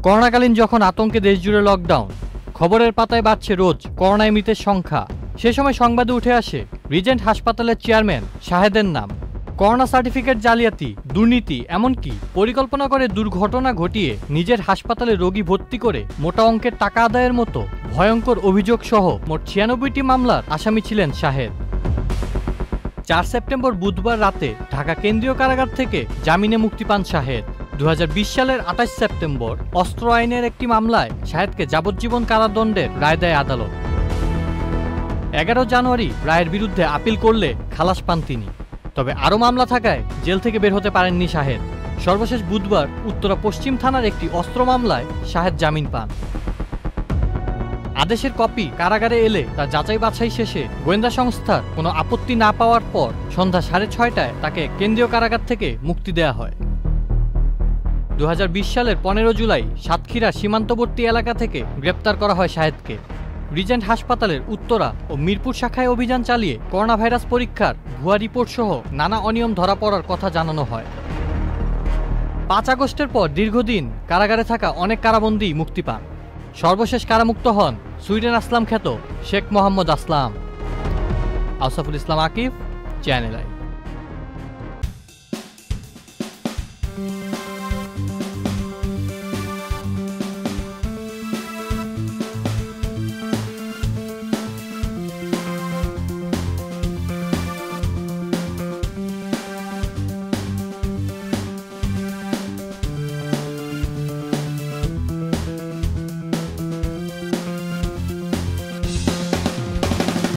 করোনাকালীন যখন আতঙ্কে দেশজুড়ে লকডাউন, খবরের পাতায় বাড়ছে রোজ করোনায় মৃতের সংখ্যা। সে সময় সংবাদে উঠে আসে রিজেন্ট হাসপাতালের চেয়ারম্যান শাহেদের নাম। করোনা সার্টিফিকেট জালিয়াতি, দুর্নীতি, এমনকি পরিকল্পনা করে দুর্ঘটনা ঘটিয়ে নিজের হাসপাতালে রোগী ভর্তি করে মোটা অঙ্কের টাকা আদায়ের মতো ভয়ঙ্কর অভিযোগ সহ মোট 96টি মামলার আসামি ছিলেন শাহেদ। 4 সেপ্টেম্বর বুধবার রাতে ঢাকা কেন্দ্রীয় কারাগার থেকে জামিনে মুক্তি পান শাহেদ। 2020 সালের 28 সেপ্টেম্বর অস্ত্র আইনের একটি মামলায় শাহেদকে যাবজ্জীবন কারাদণ্ডের রায় দেয় আদালত। 11 জানুয়ারি রায়ের বিরুদ্ধে আপিল করলে খালাস পান তিনি। তবে আরও মামলা থাকায় জেল থেকে বের হতে পারেননি শাহেদ। সর্বশেষ বুধবার উত্তরা পশ্চিম থানার একটি অস্ত্র মামলায় শাহেদ জামিন পান। আদেশের কপি কারাগারে এলে তা যাচাই বাছাই শেষে গোয়েন্দা সংস্থার কোনো আপত্তি না পাওয়ার পর সন্ধ্যা 6:30টায় তাকে কেন্দ্রীয় কারাগার থেকে মুক্তি দেয়া হয়। 2020 সালের 15 জুলাই সাতক্ষীরা সীমান্তবর্তী এলাকা থেকে গ্রেপ্তার করা হয় শাহেদকে। রিজেন্ট হাসপাতালের উত্তরা ও মিরপুর শাখায় অভিযান চালিয়ে করোনা ভাইরাস পরীক্ষার ভুয়া রিপোর্ট সহ নানা অনিয়ম ধরা পড়ার কথা জানানো হয়। 5 আগস্টের পর দীর্ঘদিন কারাগারে থাকা অনেক কারাবন্দী মুক্তি পান। সর্বশেষ কারামুক্ত হন সুইডেন আসলাম খ্যাত শেখ মোহাম্মদ আসলাম। আউসাফুল ইসলাম আকিব, চ্যানেল আই।